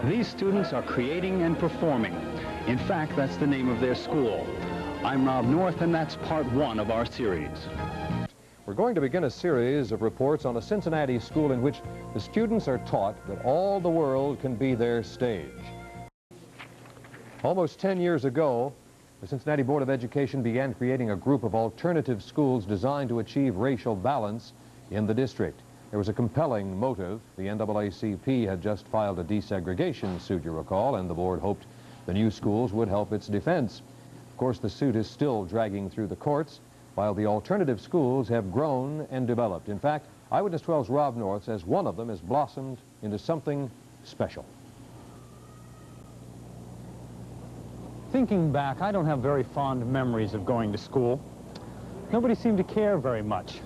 These students are creating and performing. In fact, that's the name of their school. I'm Rob North, and that's part one of our series. We're going to begin a series of reports on a Cincinnati school in which the students are taught that all the world can be their stage. Almost 10 years ago, the Cincinnati Board of Education began creating a group of alternative schools designed to achieve racial balance in the district. There was a compelling motive. The NAACP had just filed a desegregation suit, you recall, and the board hoped the new schools would help its defense. Of course, the suit is still dragging through the courts, while the alternative schools have grown and developed. In fact, Eyewitness 12's Rob North says one of them has blossomed into something special. Thinking back, I don't have very fond memories of going to school. Nobody seemed to care very much.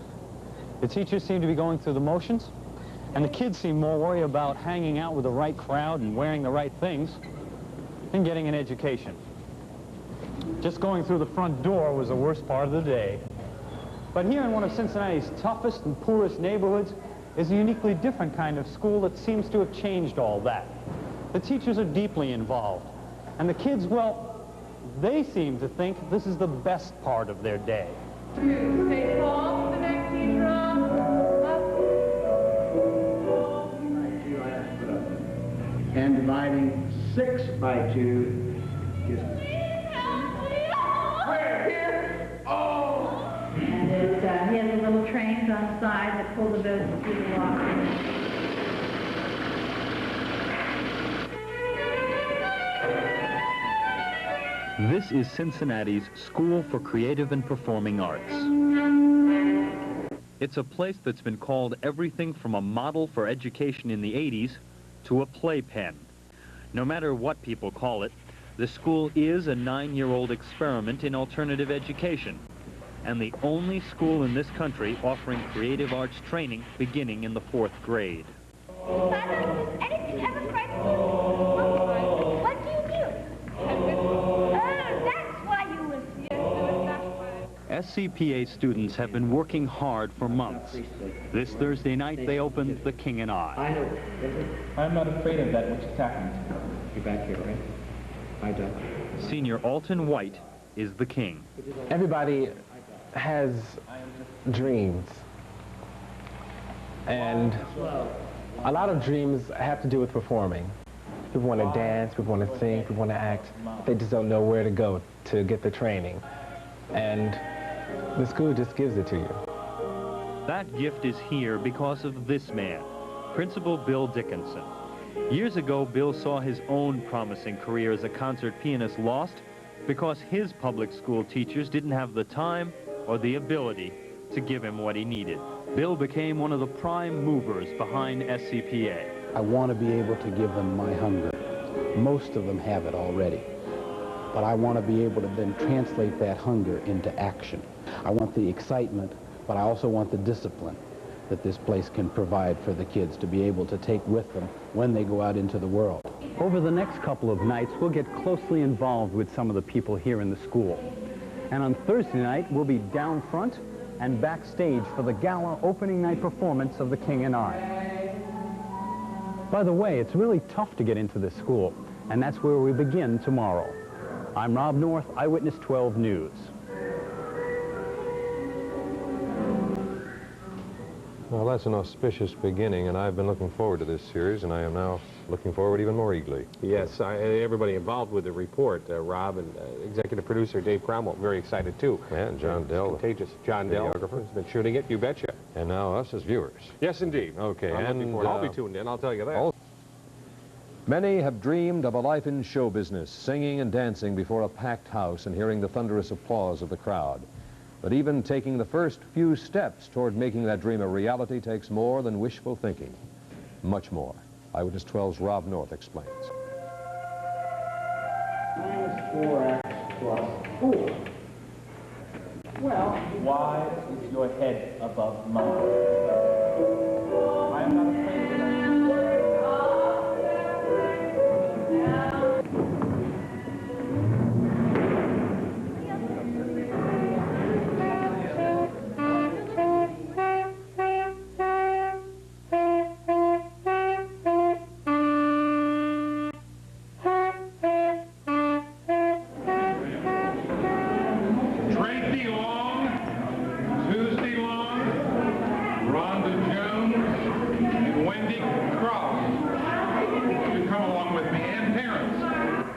The teachers seemed to be going through the motions, and the kids seemed more worried about hanging out with the right crowd and wearing the right things than getting an education. Just going through the front door was the worst part of the day. But here in one of Cincinnati's toughest and poorest neighborhoods is a uniquely different kind of school that seems to have changed all that. The teachers are deeply involved, and the kids, well, they seem to think this is the best part of their day. Stay tall, the next teacher on. And dividing 6 by 2 gives... Where? Here? Oh! And he has the little trains on the side that pull the boats through the water. This is Cincinnati's School for Creative and Performing Arts. It's a place that's been called everything from a model for education in the 80s to a playpen. No matter what people call it, the school is a 9-year-old experiment in alternative education, and the only school in this country offering creative arts training beginning in the 4th grade. Anything ever frightened you? What do you do? That's why you were... SCPA students have been working hard for months. This Thursday night, they opened The King and I. I'm not afraid of that which is happening. You're back here, right? Hi, Doug. Senior Alton White is the king. Everybody has dreams, and a lot of dreams have to do with performing. People want to dance, people want to sing, people want to act. They just don't know where to go to get the training, and the school just gives it to you. That gift is here because of this man, Principal Bill Dickinson. Years ago, Bill saw his own promising career as a concert pianist lost because his public school teachers didn't have the time or the ability to give him what he needed. Bill became one of the prime movers behind SCPA. I want to be able to give them my hunger. Most of them have it already. But I want to be able to then translate that hunger into action. I want the excitement, but I also want the discipline that this place can provide for the kids to be able to take with them when they go out into the world. Over the next couple of nights, we'll get closely involved with some of the people here in the school. And on Thursday night, we'll be down front and backstage for the gala opening night performance of The King and I. By the way, it's really tough to get into this school, and that's where we begin tomorrow. I'm Rob North, Eyewitness 12 News. Well, that's an auspicious beginning, and I've been looking forward to this series, and I am now looking forward even more eagerly. Yes, everybody involved with the report, Rob and executive producer Dave Cromwell, very excited too. Yeah, and John Dell. Contagious. John Dell has been shooting it, you betcha. And now us as viewers. Yes, indeed. Okay, I'll be tuned in, I'll tell you that. Many have dreamed of a life in show business, singing and dancing before a packed house and hearing the thunderous applause of the crowd. But even taking the first few steps toward making that dream a reality takes more than wishful thinking. Much more. Eyewitness 12's Rob North explains. -4x + 4. Well, Why is your head above mine? I am not afraid of that.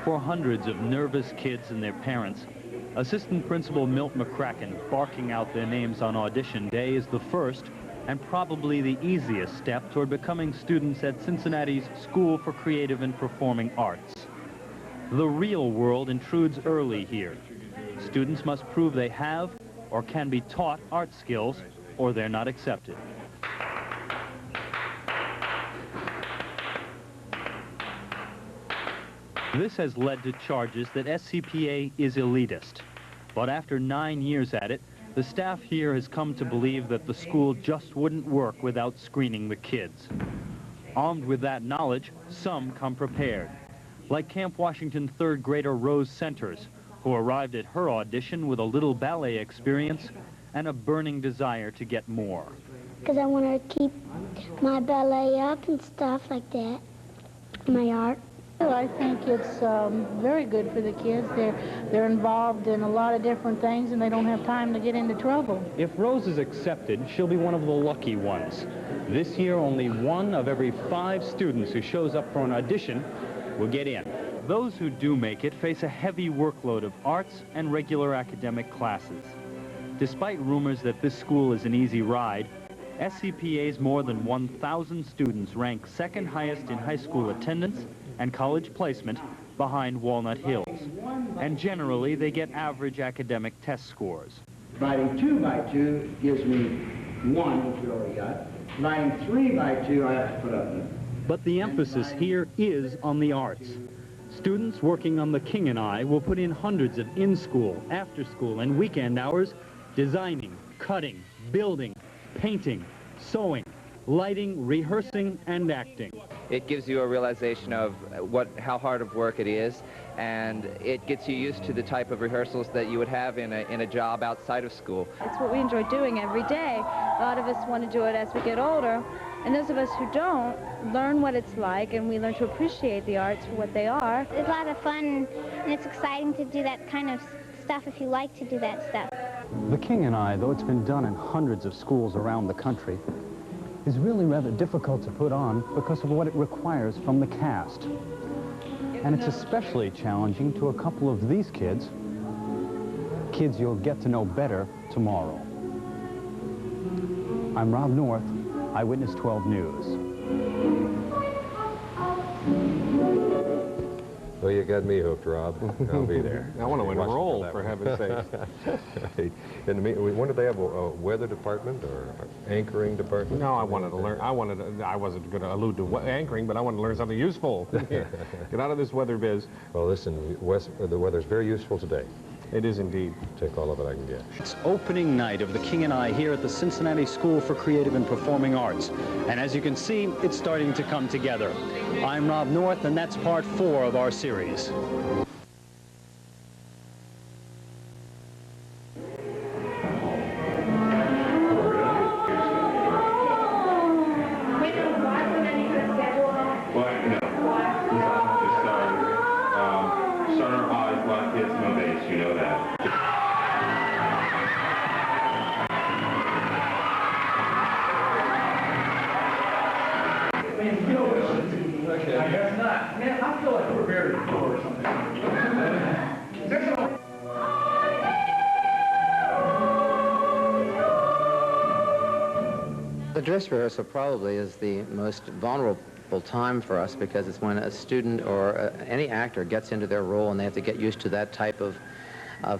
For hundreds of nervous kids and their parents, Assistant Principal Milt McCracken barking out their names on audition day is the first and probably the easiest step toward becoming students at Cincinnati's School for Creative and Performing Arts. The real world intrudes early here. Students must prove they have or can be taught art skills, or they're not accepted. This has led to charges that SCPA is elitist. But after 9 years at it, the staff here has come to believe that the school just wouldn't work without screening the kids. Armed with that knowledge, some come prepared, like Camp Washington third grader Rose Centers, who arrived at her audition with a little ballet experience and a burning desire to get more. Because I want to keep my ballet up and stuff like that, my art. I think it's very good for the kids. They're involved in a lot of different things, and they don't have time to get into trouble. If Rose is accepted, she'll be one of the lucky ones. This year, only 1 of every 5 students who shows up for an audition will get in. Those who do make it face a heavy workload of arts and regular academic classes. Despite rumors that this school is an easy ride, SCPA's more than 1,000 students rank second highest in high school attendance and college placement behind Walnut Hills. And generally, they get average academic test scores. Dividing 2 by 2 gives me 1, which we already got. Dividing 3 by 2, I have to put up. But the emphasis here is on the arts. Students working on The King and I will put in hundreds of in-school, after-school, and weekend hours designing, cutting, building, painting, sewing, lighting, rehearsing, and acting. It gives you a realization of how hard of work it is, and it gets you used to the type of rehearsals that you would have in a job outside of school. It's what we enjoy doing every day. A lot of us want to do it as we get older, and those of us who don't learn what it's like, and we learn to appreciate the arts for what they are. It's a lot of fun, and it's exciting to do that kind of stuff if you like to do that stuff. The King and I, though it's been done in hundreds of schools around the country, is really rather difficult to put on because of what it requires from the cast. And it's especially challenging to a couple of these kids you'll get to know better tomorrow. I'm Rob North, Eyewitness 12 News. Well, you got me hooked, Rob. I'll be there. I want to enroll, for heaven's sake. When did they have a weather department or anchoring department? No, I wanted to learn. I wasn't going to allude to anchoring, but I wanted to learn something useful. Get out of this weather biz. Well, listen, the weather's very useful today. It is indeed. Take all of it I can get. It's opening night of The King and I here at the Cincinnati School for Creative and Performing Arts. And as you can see, it's starting to come together. I'm Rob North, and that's part 4 of our series. I guess not. Man, I feel like we're buried or something. The dress rehearsal probably is the most vulnerable time for us because it's when a student or any actor gets into their role and they have to get used to that type of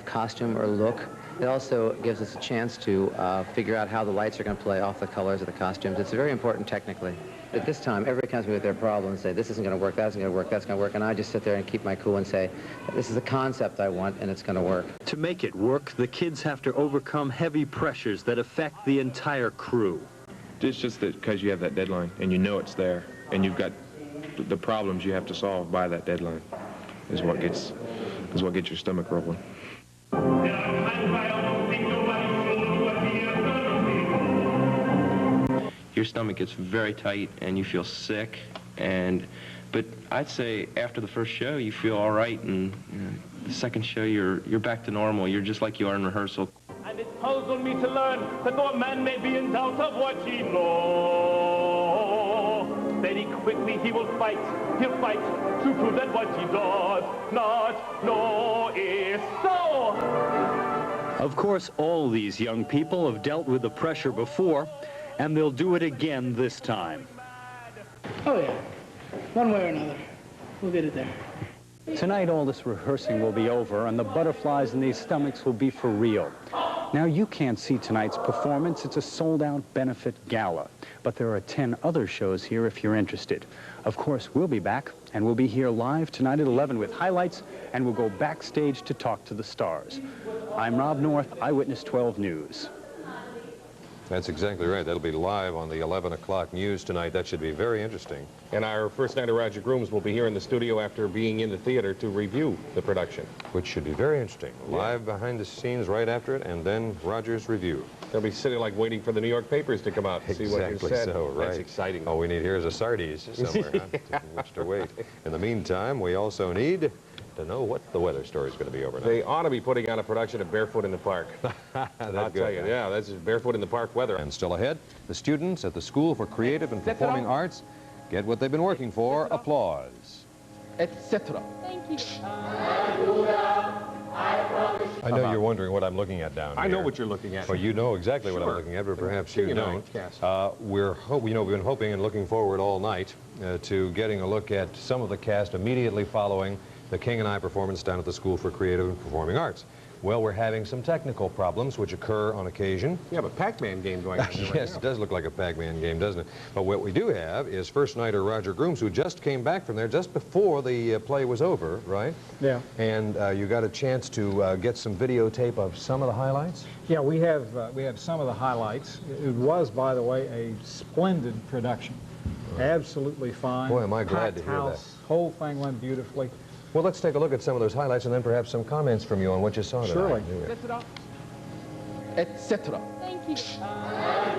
costume or look. It also gives us a chance to figure out how the lights are going to play off the colors of the costumes. It's very important technically. At this time, everybody comes to me with their problem and say, this isn't going to work, that isn't going to work, that's going to work, and I just sit there and keep my cool and say, this is the concept I want, and it's going to work. To make it work, the kids have to overcome heavy pressures that affect the entire crew. It's just that because you have that deadline, and you know it's there, and you've got the problems you have to solve by that deadline, is what gets your stomach rolling. Your stomach gets very tight and you feel sick, but I'd say after the first show you feel all right, and the second show you're back to normal. You're just like you are in rehearsal. And it puzzled me to learn that though a man may be in doubt of what he knows, that he quickly he will fight. He'll fight to prove that what he does not know is so. Of course, all these young people have dealt with the pressure before, and they'll do it again this time. Oh, yeah. One way or another. We'll get it there. Tonight, all this rehearsing will be over, and the butterflies in these stomachs will be for real. Now, you can't see tonight's performance. It's a sold-out benefit gala. But there are 10 other shows here if you're interested. Of course, we'll be back, and we'll be here live tonight at 11 with highlights, and we'll go backstage to talk to the stars. I'm Rob North, Eyewitness 12 News. That's exactly right. That'll be live on the 11 o'clock news tonight. That should be very interesting. And our first night of Roger Grooms will be here in the studio after being in the theater to review the production. Which should be very interesting. Live behind the scenes right after it, and then Roger's review. They'll be sitting like waiting for the New York papers to come out to see what you said. So, right. That's exciting. All we need here is a Sardi's somewhere, huh, to which to wait. In the meantime, we also need to know what the weather story is going to be overnight. They ought to be putting on a production of Barefoot in the Park. I'll tell you, yeah, that's Barefoot in the Park weather. And still ahead, the students at the School for Creative and Performing Arts get what they've been working for, applause. Etc. Thank you. I know you're wondering what I'm looking at down here. I know what you're looking at. Well, you know exactly what I'm looking at, but perhaps you don't. We've been hoping and looking forward all night to getting a look at some of the cast immediately following the King and I performance down at the School for Creative and Performing Arts. Well, we're having some technical problems which occur on occasion. You have a Pac-Man game going on Yes, right it does look like a Pac-Man game, doesn't it? But what we do have is first nighter Roger Grooms, who just came back from there just before the play was over, right? Yeah. And you got a chance to get some videotape of some of the highlights? Yeah, we have some of the highlights. It was, by the way, a splendid production. Absolutely fine. Boy, am I glad to hear house. that. Whole thing went beautifully. Well, let's take a look at some of those highlights and then perhaps some comments from you on what you saw tonight. Surely. Etc. Thank you. I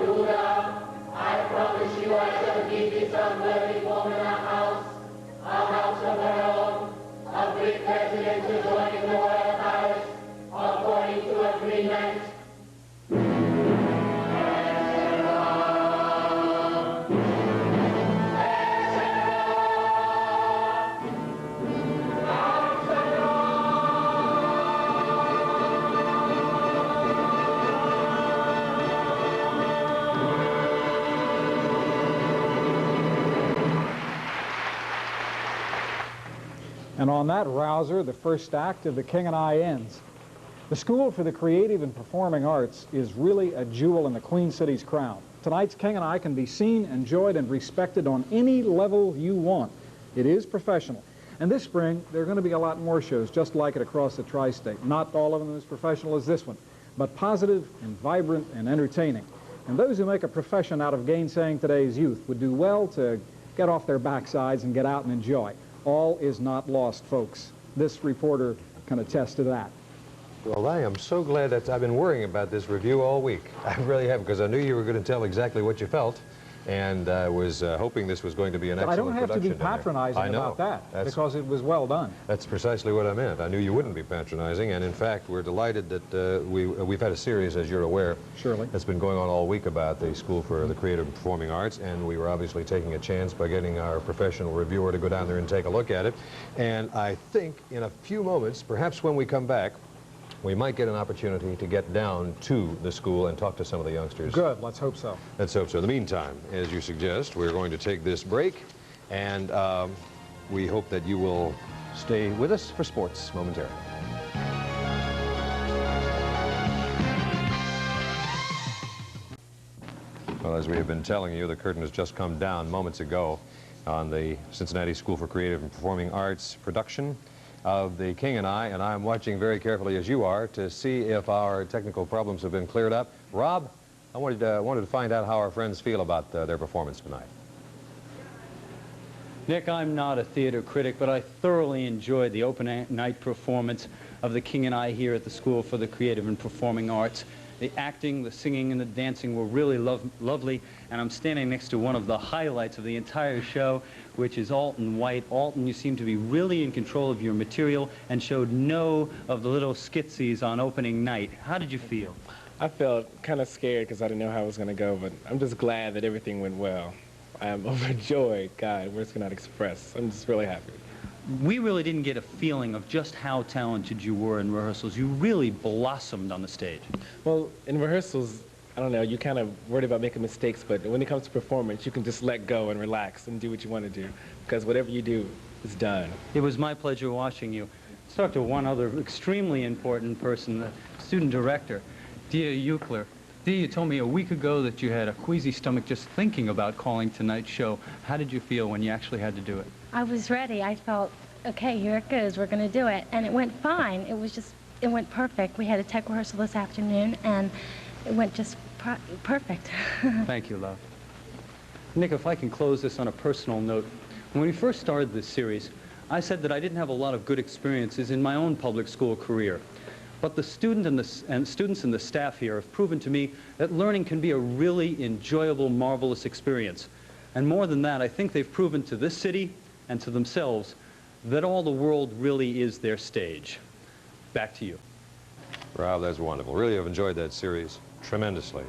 promise you I shall give you some very woman a house of her own, a Greek president to join in the White House, according to agreement. And on that rouser, the first act of The King and I ends. The School for the Creative and Performing Arts is really a jewel in the Queen City's crown. Tonight's King and I can be seen, enjoyed, and respected on any level you want. It is professional. And this spring, there are going to be a lot more shows just like it across the tri-state. Not all of them as professional as this one, but positive and vibrant and entertaining. And those who make a profession out of gainsaying today's youth would do well to get off their backsides and get out and enjoy. All is not lost, folks. This reporter can attest to that. Well, I am so glad that I've been worrying about this review all week. I really have, because I knew you were going to tell exactly what you felt, and I was hoping this was going to be an excellent production. I don't have to be patronizing about that, because it was well done. That's precisely what I meant. I knew you wouldn't be patronizing, and in fact, we're delighted that we've had a series, as you're aware, surely, that's been going on all week about the School for the Creative and Performing Arts, and we were obviously taking a chance by getting our professional reviewer to go down there and take a look at it. And I think in a few moments, perhaps when we come back, we might get an opportunity to get down to the school and talk to some of the youngsters. Good, let's hope so. Let's hope so. In the meantime, as you suggest, we're going to take this break, and we hope that you will stay with us for sports momentarily. Well, as we have been telling you, the curtain has just come down moments ago on the Cincinnati School for Creative and Performing Arts production of The King and I'm watching very carefully, as you are, to see if our technical problems have been cleared up. Rob, I wanted to find out how our friends feel about their performance tonight. Nick, I'm not a theater critic, but I thoroughly enjoyed the open night performance of The King and I here at the School for the Creative and Performing Arts. The acting, the singing, and the dancing were really lovely, and I'm standing next to one of the highlights of the entire show, which is Alton White. Alton, you seem to be really in control of your material and showed no of the little skitsies on opening night. How did you feel? I felt kind of scared because I didn't know how it was going to go, but I'm just glad that everything went well. I'm overjoyed. God, words cannot express. I'm just really happy. We really didn't get a feeling of just how talented you were in rehearsals. You really blossomed on the stage. Well, in rehearsals, I don't know, you kind of worried about making mistakes, but when it comes to performance, you can just let go and relax and do what you want to do, because whatever you do is done. It was my pleasure watching you. Let's talk to one other extremely important person, the student director, Dia Eucler. Dia, you told me a week ago that you had a queasy stomach just thinking about calling tonight's show. How did you feel when you actually had to do it? I was ready. I felt, okay, here it goes. We're going to do it. And it went fine. It went perfect. We had a tech rehearsal this afternoon, and it went just perfect. Thank you, love. Nick, if I can close this on a personal note. When we first started this series, I said that I didn't have a lot of good experiences in my own public school career. But the students and the staff here have proven to me that learning can be a really enjoyable, marvelous experience. And more than that, I think they've proven to this city and to themselves that all the world really is their stage. Back to you. Rob, that's wonderful. Really have enjoyed that series tremendously.